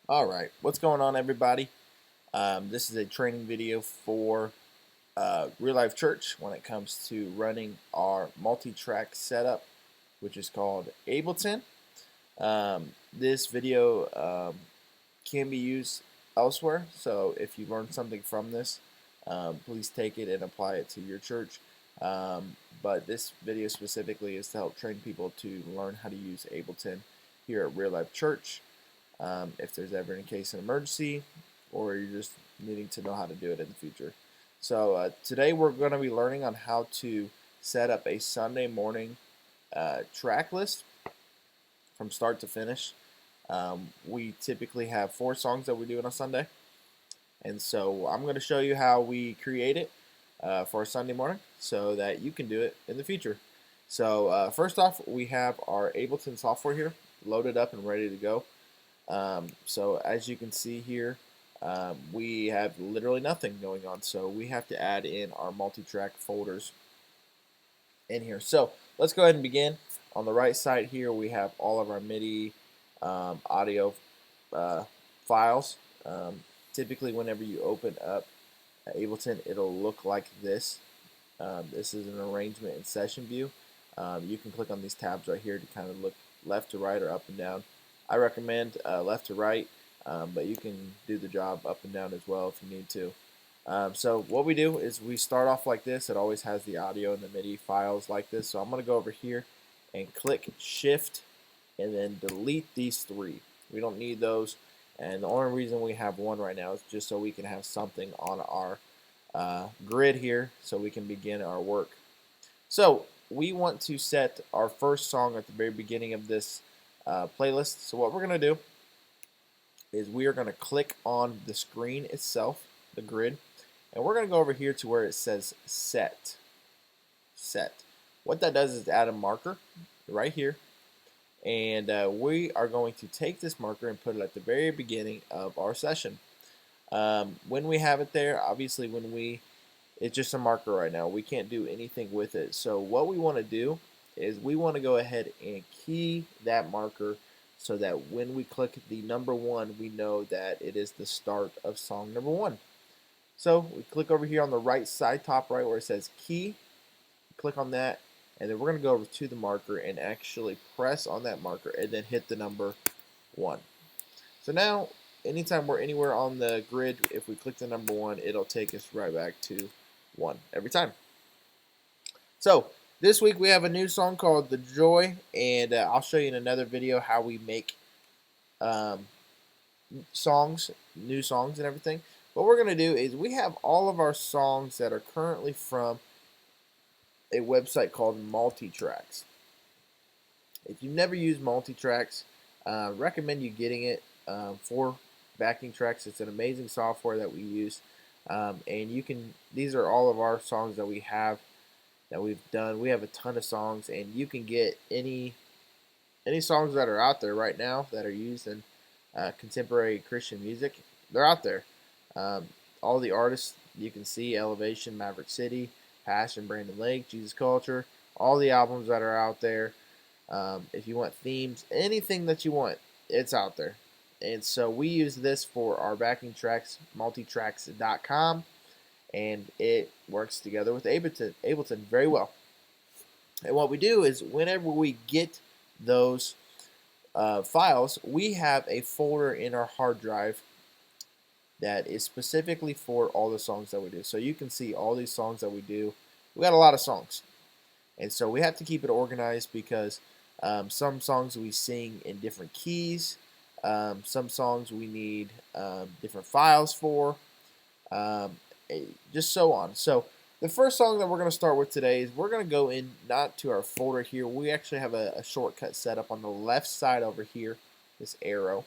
Alright, what's going on, everybody? This is a training video for Real Life Church when it comes to running our multi-track setup, which is called Ableton. This video can be used elsewhere, so if you learned something from this, please take it and apply it to your church. But this video specifically is to help train people to learn how to use Ableton here at Real Life Church. If there's ever in case of emergency, or you're just needing to know how to do it in the future. So today we're going to be learning on how to set up a Sunday morning track list from start to finish. We typically have 4 songs that we do on a Sunday, and so I'm going to show you how we create it for a Sunday morning so that you can do it in the future. So first off, we have our Ableton software here loaded up and ready to go. So as you can see here, we have literally nothing going on, so we have to add in our multi-track folders in here. So let's go ahead and begin. On the right side here, we have all of our MIDI audio files. Typically, whenever you open up Ableton, it'll look like this. This is an arrangement and session view. You can click on these tabs right here to kind of look left to right or up and down. I recommend left to right, but you can do the job up and down as well if you need to. So what we do is we start off like this. It always has the audio and the MIDI files like this. So I'm going to go over here and click Shift and then delete these 3. We don't need those. And the only reason we have 1 right now is just so we can have something on our grid here so we can begin our work. So we want to set our first song at the very beginning of this playlist. So what we're going to do is we are going to click on the screen itself, the grid, and we're going to go over here to where it says set. What that does is add a marker right here, and we are going to take this marker and put it at the very beginning of our session. When we have it there, obviously it's just a marker right now. We can't do anything with it. So what we want to do is we want to go ahead and key that marker so that when we click the number 1, we know that it is the start of song number 1. So we click over here on the right side, top right, where it says key. Click on that, and then we're going to go over to the marker and actually press on that marker and then hit the number 1. So now, anytime we're anywhere on the grid, if we click the number 1, it'll take us right back to 1 every time. So this week we have a new song called The Joy, and I'll show you in another video how we make new songs and everything. What we're going to do is we have all of our songs that are currently from a website called Multitracks. If you've never used Multitracks, recommend you getting it for backing tracks. It's an amazing software that we use, and these are all of our songs that we have that we've done. We have a ton of songs, and you can get any songs that are out there right now that are used in contemporary Christian music. They're out there. All the artists you can see: Elevation, Maverick City, Passion, Brandon Lake, Jesus Culture, all the albums that are out there. If you want themes, anything that you want, it's out there. And so we use this for our backing tracks, multitracks.com, and it works together with Ableton very well. And what we do is whenever we get those files, we have a folder in our hard drive that is specifically for all the songs that we do. So you can see all these songs that we do. We got a lot of songs, and so we have to keep it organized because some songs we sing in different keys. Some songs we need different files for, just so on. So the first song that we're going to start with today is we're going to go in not to our folder here. We actually have a shortcut set up on the left side over here, this arrow.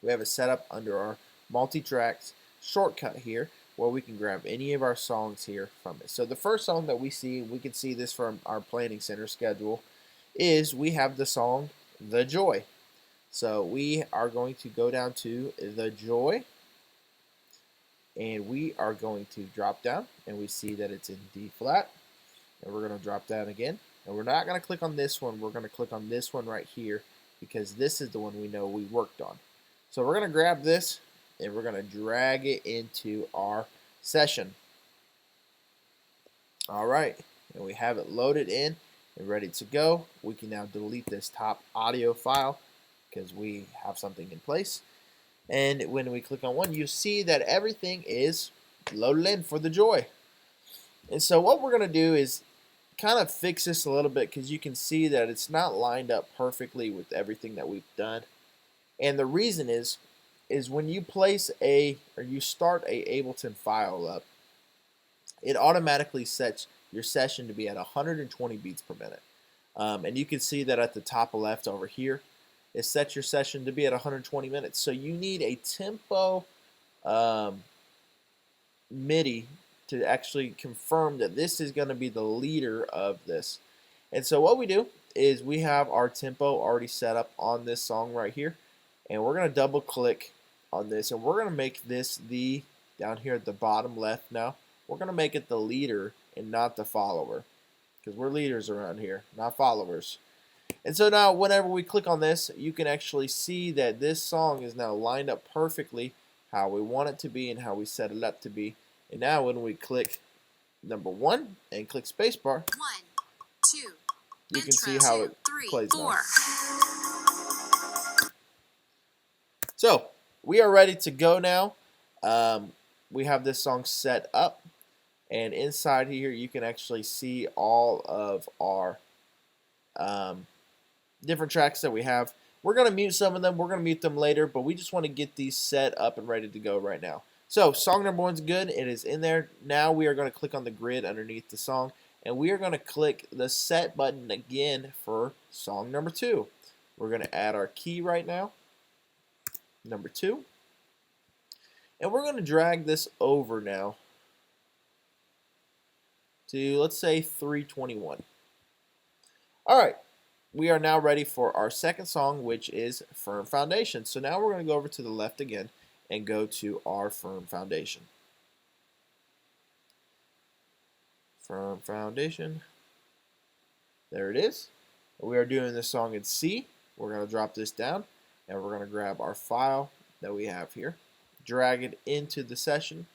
We have it set up under our multi-tracks shortcut here where we can grab any of our songs here from it. So the first song that we can see this from our planning center schedule, is we have the song The Joy. So we are going to go down to The Joy, and we are going to drop down, and we see that it's in D flat, and we're going to drop down again, and we're not going to click on this one. We're going to click on this one right here because this is the one we know we worked on. So we're going to grab this and we're going to drag it into our session. All right, and we have it loaded in and ready to go. We can now delete this top audio file because we have something in place. And when we click on one, you see that everything is loaded in for the Joy. And so what we're going to do is kind of fix this a little bit, because you can see that it's not lined up perfectly with everything that we've done. And the reason is when you place you start a Ableton file up, it automatically sets your session to be at 120 beats per minute. And you can see that at the top left over here, it sets your session to be at 120 minutes. So you need a tempo MIDI to actually confirm that this is going to be the leader of this. And so what we do is we have our tempo already set up on this song right here, and we're going to double click on this, and we're going to make this down here at the bottom left now, we're going to make it the leader and not the follower, because we're leaders around here, not followers. And so now whenever we click on this, you can actually see that this song is now lined up perfectly how we want it to be and how we set it up to be. And now when we click number 1 and click spacebar, 1, 2, you can see how it plays now. So we are ready to go now. We have this song set up, and inside here you can actually see all of our different tracks that we have. We're going to mute some of them. We're going to mute them later, but we just want to get these set up and ready to go right now. So song number 1's good. It is in there. Now we are going to click on the grid underneath the song, and we are going to click the set button again for song number 2. We're going to add our key right now, number 2. And we're going to drag this over now to, let's say, 321. All right. We are now ready for our second song, which is Firm Foundation. So now we're going to go over to the left again and go to our Firm Foundation. Firm Foundation. There it is. We are doing this song in C. We're going to drop this down, and we're going to grab our file that we have here, drag it into the session.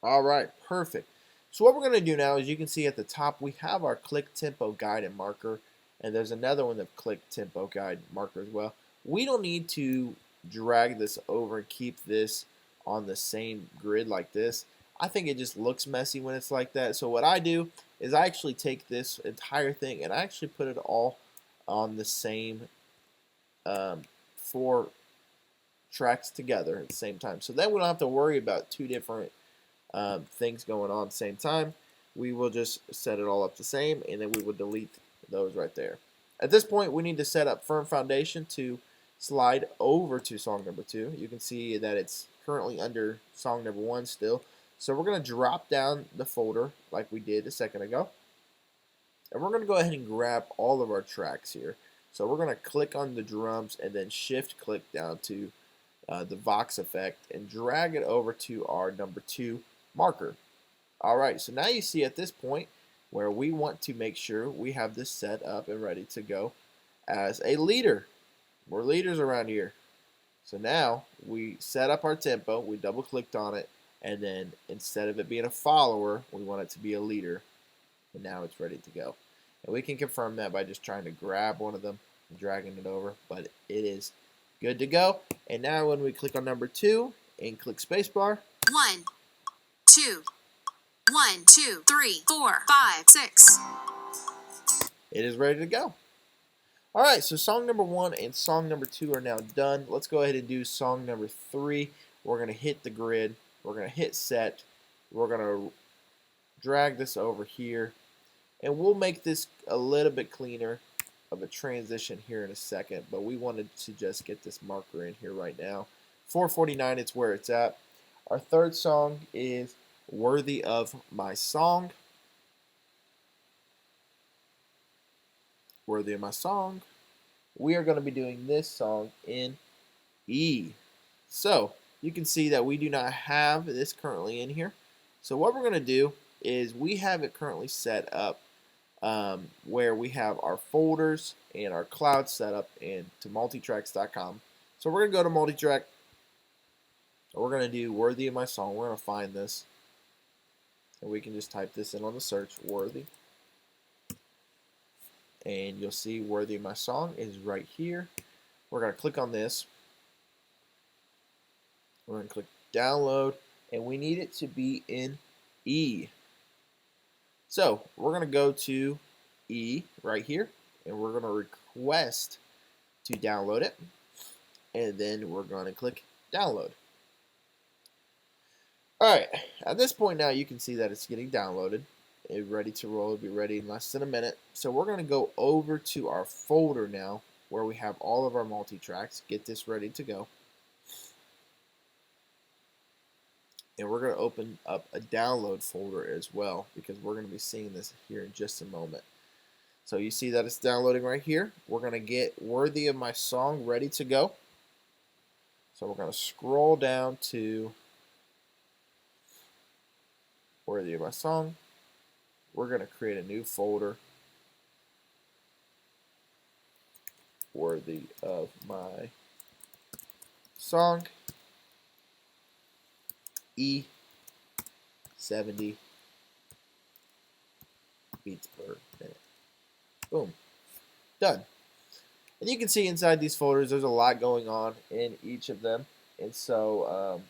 All right, perfect. So what we're going to do now is, you can see at the top we have our click tempo guide and marker, and there's another one that click tempo guide marker as well. We don't need to drag this over and keep this on the same grid like this. I think it just looks messy when it's like that. So what I do is I actually take this entire thing and I actually put it all on the same 4 tracks together at the same time. So then we don't have to worry about 2 different things going on at the same time. We will just set it all up the same, and then we will delete those right there. At this point, we need to set up Firm Foundation to slide over to song number 2. You can see that it's currently under song number 1 still. So we're going to drop down the folder like we did a second ago, and we're going to go ahead and grab all of our tracks here. So we're going to click on the drums and then shift click down to the Vox effect and drag it over to our number 2 marker. Alright, so now you see at this point where we want to make sure we have this set up and ready to go as a leader. We're leaders around here. So now we set up our tempo, we double clicked on it, and then instead of it being a follower, we want it to be a leader. And now it's ready to go. And we can confirm that by just trying to grab one of them and dragging it over, but it is good to go. And now when we click on number 2 and click spacebar, 1, 2, 1, 2, 3, 4, 5, 6. It is ready to go. Alright, so song number 1 and song number 2 are now done. Let's go ahead and do song number 3. We're going to hit the grid. We're going to hit set. We're going to drag this over here. And we'll make this a little bit cleaner of a transition here in a second. But we wanted to just get this marker in here right now. 449, it's where it's at. Our third song is Worthy of My Song. Worthy of My Song. We are going to be doing this song in E. So you can see that we do not have this currently in here. So what we're going to do is we have it currently set up where we have our folders and our cloud set up into multitracks.com. So we're going to go to multitrack. We're going to do Worthy of My Song. We're going to find this. And we can just type this in on the search, Worthy. And you'll see Worthy of My Song is right here. We're going to click on this. We're going to click download, and we need it to be in E. So we're going to go to E right here, and we're going to request to download it, and then we're going to click download. Alright, at this point now you can see that it's getting downloaded. It's ready to roll. It'll be ready in less than a minute. So we're going to go over to our folder now where we have all of our multi-tracks. Get this ready to go. And we're going to open up a download folder as well, because we're going to be seeing this here in just a moment. So you see that it's downloading right here. We're going to get Worthy of My Song ready to go. So we're going to scroll down to Worthy of My Song. We're going to create a new folder, Worthy of My Song, E, 70 beats per minute. Boom. Done. And you can see inside these folders there's a lot going on in each of them. And so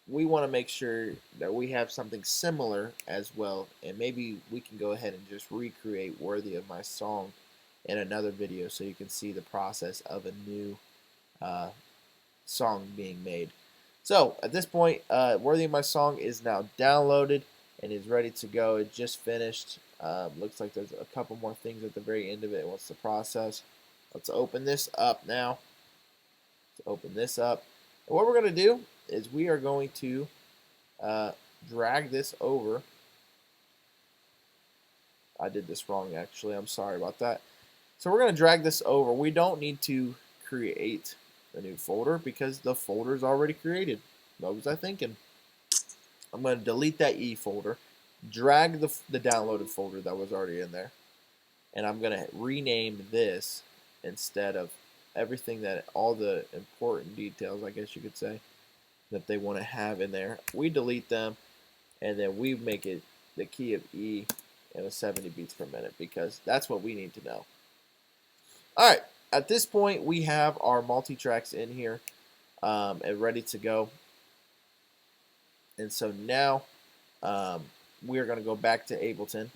we want to make sure that we have something similar as well. And maybe we can go ahead and just recreate Worthy of My Song in another video so you can see the process of a new song being made. So at this point, Worthy of My Song is now downloaded and is ready to go. It just finished. Looks like there's a couple more things at the very end of it. What's the process? Let's open this up now. Let's open this up. And what we're going to do is we are going to drag this over. I did this wrong actually. I'm sorry about that. So we're going to drag this over. We don't need to create a new folder because the folder is already created. What was I thinking? I'm going to delete that E folder, drag the downloaded folder that was already in there, and I'm going to rename this instead of everything that all the important details, I guess you could say, that they want to have in there. We delete them, and then we make it the key of E and a 70 beats per minute because that's what we need to know. All right. At this point, we have our multi-tracks in here and ready to go. And so now we're going to go back to Ableton. And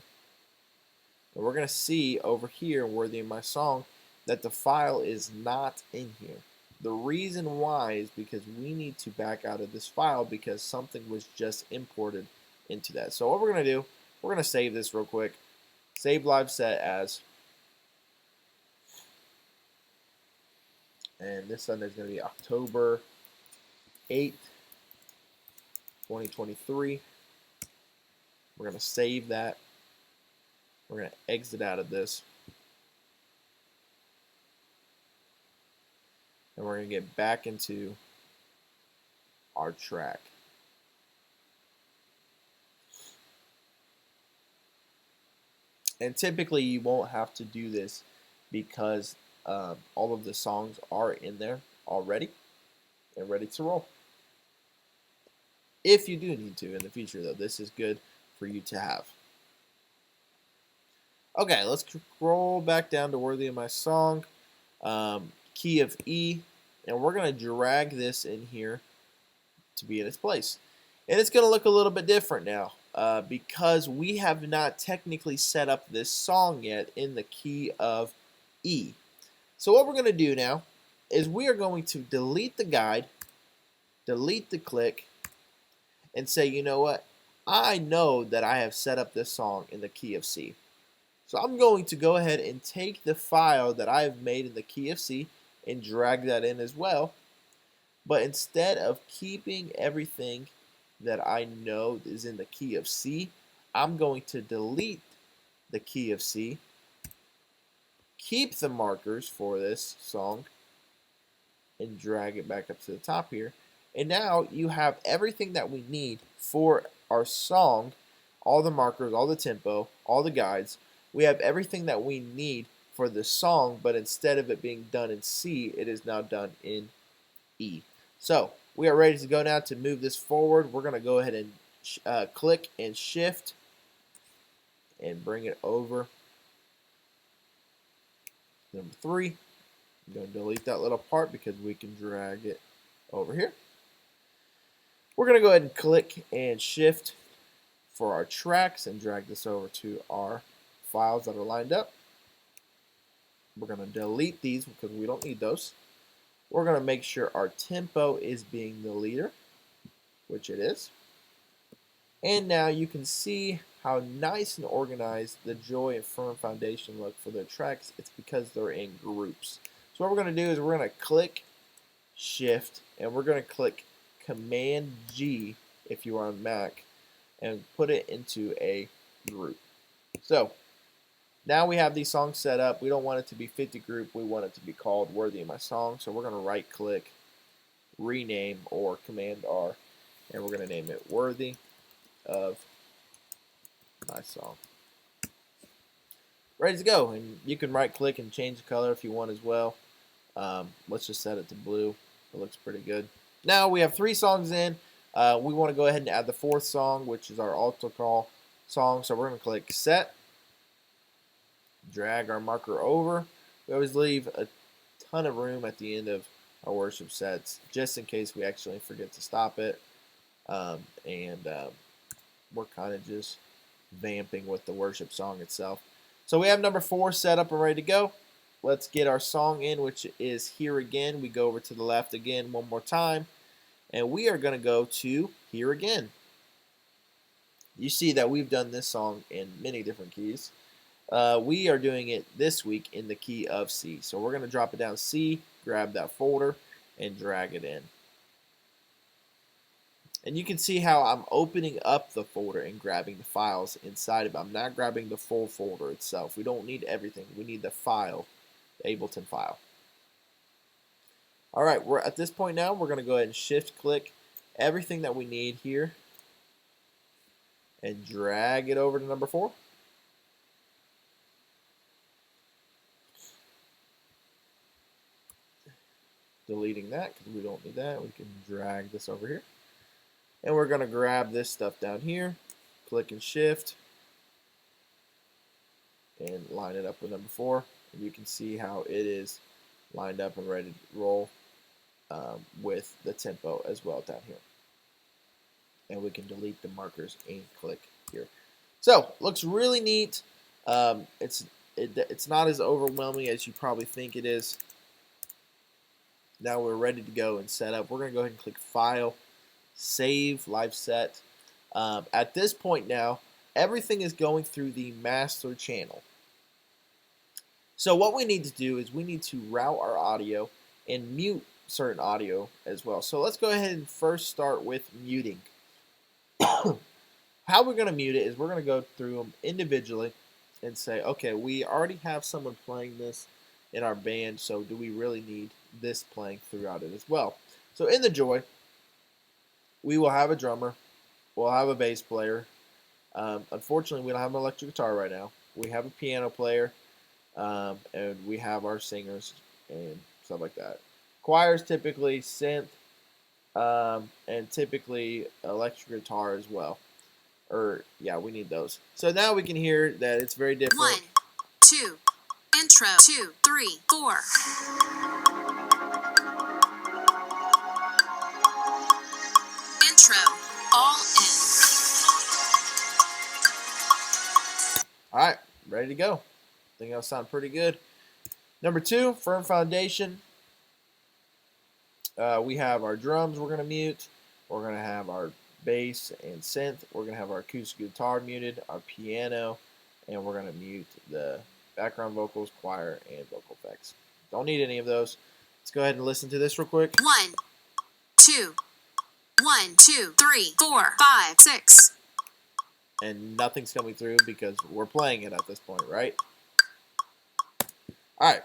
we're going to see over here, Worthy of My Song, that the file is not in here. The reason why is because we need to back out of this file because something was just imported into that. So what we're going to do, we're going to save this real quick. Save live set as. And this Sunday is going to be October 8th, 2023. We're going to save that. We're going to exit out of this. And we're going to get back into our track. And typically you won't have to do this because all of the songs are in there already and ready to roll. If you do need to in the future, though, this is good for you to have. Okay, let's scroll back down to Worthy of My Song, key of E, and we're going to drag this in here to be in its place. And it's going to look a little bit different now because we have not technically set up this song yet in the key of E. So what we're going to do now is we are going to delete the guide, delete the click, and say, you know what? I know that I have set up this song in the key of C. So I'm going to go ahead and take the file that I have made in the key of C and drag that in as well. But instead of keeping everything that I know is in the key of C, I'm going to delete the key of C, keep the markers for this song, and drag it back up to the top here. And now you have everything that we need for our song, all the markers, all the tempo, all the guides, we have everything that we need for the song, but instead of it being done in C, it is now done in E. So we are ready to go now to move this forward. We're going to go ahead and click and shift and bring it over. Number 3, I'm going to delete that little part because we can drag it over here. We're going to go ahead and click and shift for our tracks and drag this over to our files that are lined up. We're going to delete these because we don't need those. We're going to make sure our tempo is being the leader, which it is. And now you can see how nice and organized the Joy and Firm Foundation look for their tracks. It's because they're in groups. So what we're going to do is we're going to click Shift and we're going to click Command G if you are on Mac and put it into a group. So now we have these songs set up. We don't want it to be 50 group. We want it to be called Worthy of My Song. So we're going to right click, rename, or Command R, and we're going to name it Worthy of My Song. Ready to go. And you can right click and change the color if you want as well. Let's just set it to blue. It looks pretty good. Now we have 3 songs in. We want to go ahead and add the 4th song, which is our altar call song. So we're going to click Set. Drag our marker over. We always leave a ton of room at the end of our worship sets just in case we actually forget to stop it. We're kind of just vamping with the worship song itself. So we have number 4 set up and ready to go. Let's get our song in, which is Here Again. We go over to the left again one more time, and we are going to go to Here Again. You see that we've done this song in many different keys. We are doing it this week in the key of C. So we're going to drop it down C, grab that folder, and drag it in. And you can see how I'm opening up the folder and grabbing the files inside of it. I'm not grabbing the full folder itself. We don't need everything. We need the file, the Ableton file. All right, we're at this point now. We're going to go ahead and shift-click everything that we need here and drag it over to number 4. Deleting that because we don't need that. We can drag this over here. And we're going to grab this stuff down here, click and shift, and line it up with number 4. And you can see how it is lined up and ready to roll with the tempo as well down here. And we can delete the markers and click here. So, looks really neat. It's not as overwhelming as you probably think it is. Now we're ready to go and set up. We're going to go ahead and click File, Save, Live Set. At this point now, everything is going through the master channel. So what we need to do is we need to route our audio and mute certain audio as well. So let's go ahead and first start with muting. How we're going to mute it is we're going to go through them individually and say, okay, we already have someone playing this in our band, so do we really need this playing throughout it as well? So in the Joy, we will have a drummer, we'll have a bass player. Unfortunately, we don't have an electric guitar right now. We have a piano player, and we have our singers and stuff like that. Choirs typically synth, and typically electric guitar as well. Yeah, we need those. So now we can hear that it's very different. 1, 2, intro, 2, 3, 4. Intro, all in. All right, ready to go. I think that'll sound pretty good. Number 2, Firm Foundation. We have our drums we're going to mute. We're going to have our bass and synth. We're going to have our acoustic guitar muted, our piano, and we're going to mute the background vocals, choir, and vocal effects. Don't need any of those. Let's go ahead and listen to this real quick. 1, 2, 1, 2, 3, 4, 5, 6. And nothing's coming through because we're playing it at this point, right? All right.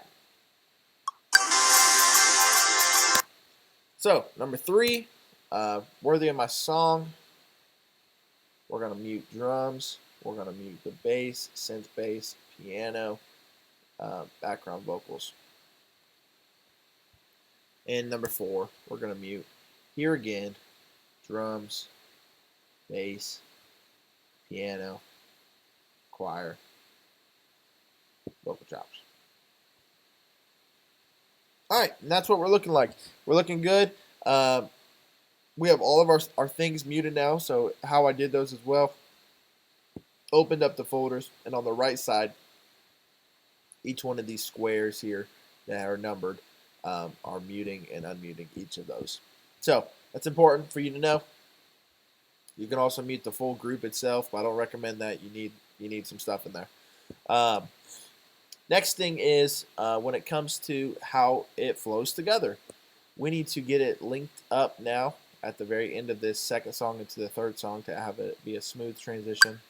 So, number 3, Worthy of My Song. We're going to mute drums. we're going to mute the bass, synth bass, piano, background vocals. And number 4, we're going to mute, here again, drums, bass, piano, choir, vocal chops. Alright, and that's what we're looking like. We're looking good. We have all of our things muted now, so how I did those as well. Opened up the folders, and on the right side, each one of these squares here that are numbered are muting and unmuting each of those. So that's important for you to know. You can also mute the full group itself, but I don't recommend that. You need some stuff in there. Next thing is when it comes to how it flows together. We need to get it linked up now at the very end of this second song into the third song to have it be a smooth transition.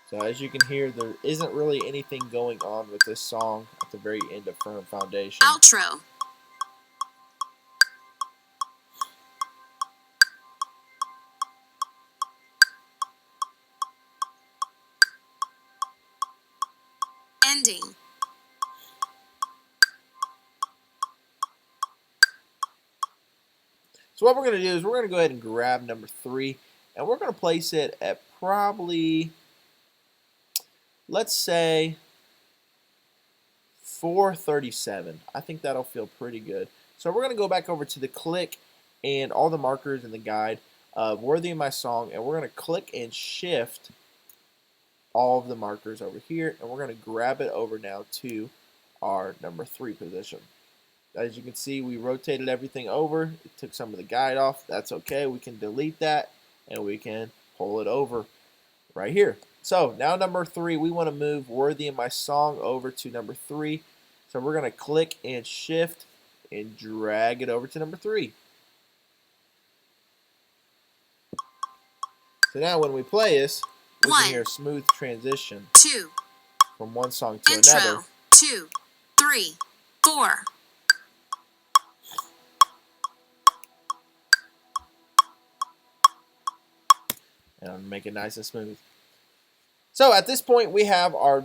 So as you can hear, there isn't really anything going on with this song at the very end of Firm Foundation. Outro. Ending. So what we're going to do is we're going to go ahead and grab number 3, and we're going to place it at probably, let's say, 437. I think that'll feel pretty good. So we're going to go back over to the click and all the markers in the guide of Worthy of My Song, and we're going to click and shift all of the markers over here, and we're going to grab it over now to our number 3 position. As you can see, we rotated everything over. It took some of the guide off. That's okay. We can delete that, and we can pull it over right here. So now number 3, we want to move Worthy of My Song over to number 3. So we're going to click and shift and drag it over to number 3. So now when we play this, we can hear a smooth transition 2 from one song to intro another. 2 3 4. And make it nice and smooth. So at this point, we have our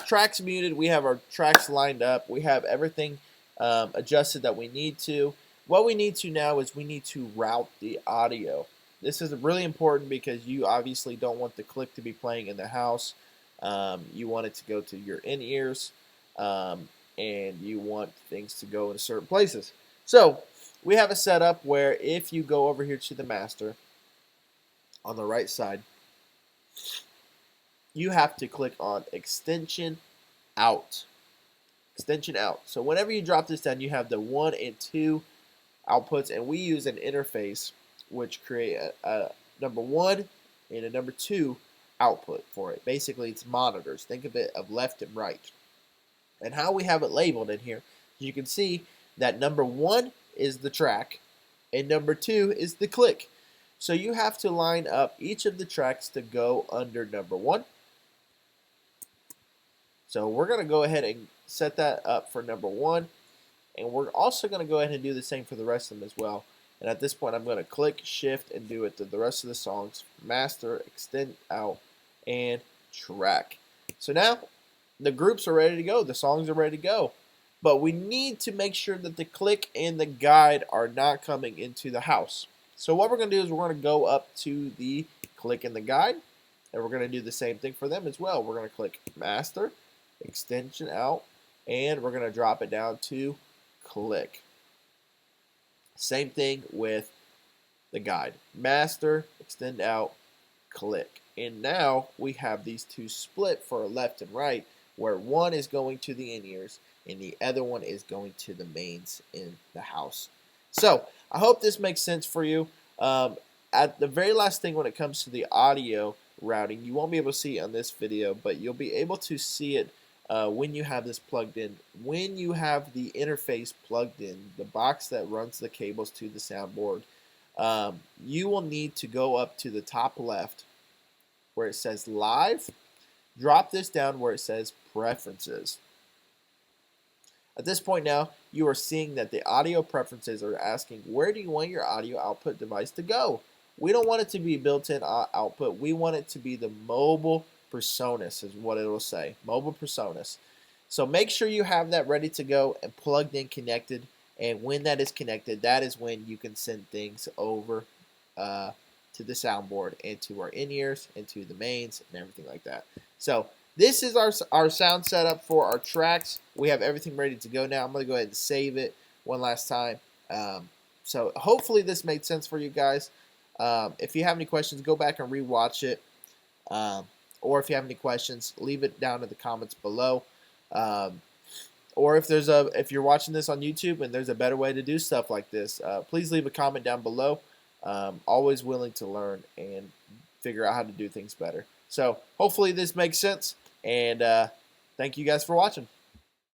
tracks muted. We have our tracks lined up. We have everything adjusted that we need to. What we need to now is we need to route the audio. This is really important because you obviously don't want the click to be playing in the house. You want it to go to your in-ears, and you want things to go in certain places. So we have a setup where if you go over here to the master, on the right side, you have to click on extension out. Extension out. So whenever you drop this down, you have the 1 and 2 outputs, and we use an interface which create a number 1 and a number 2 output for it. Basically, it's monitors. Think of it of left and right. And how we have it labeled in here, you can see that number 1 is the track, and number 2 is the click. So you have to line up each of the tracks to go under number 1. So we're going to go ahead and set that up for number 1. And we're also going to go ahead and do the same for the rest of them as well. And at this point, I'm going to click, shift, and do it to the rest of the songs. Master, extend out, and track. So now the groups are ready to go. The songs are ready to go. But we need to make sure that the click and the guide are not coming into the house. So what we're going to do is we're going to go up to the click and the guide, and we're going to do the same thing for them as well. We're going to click master, extension out, and we're going to drop it down to click. Same thing with the guide. Master, extend out, click. And now we have these two split for left and right, where one is going to the in-ears and the other one is going to the mains in the house. So I hope this makes sense for you. At the very last thing when it comes to the audio routing, you won't be able to see it on this video, but you'll be able to see it when you have this plugged in. When you have the interface plugged in, the box that runs the cables to the soundboard, you will need to go up to the top left where it says live, drop this down where it says preferences. At this point now, you are seeing that the audio preferences are asking, where do you want your audio output device to go? We don't want it to be built-in output. We want it to be the mobile PreSonus is what it will say, mobile PreSonus. So make sure you have that ready to go and plugged in, connected. And when that is connected, that is when you can send things over to the soundboard and to our in-ears and to the mains and everything like that. So this is our sound setup for our tracks. We have everything ready to go now. I'm going to go ahead and save it one last time. So hopefully this made sense for you guys. If you have any questions, go back and rewatch it. Or if you have any questions, leave it down in the comments below. Or if you're watching this on YouTube and there's a better way to do stuff like this, please leave a comment down below. Always willing to learn and figure out how to do things better. So hopefully this makes sense, and thank you guys for watching.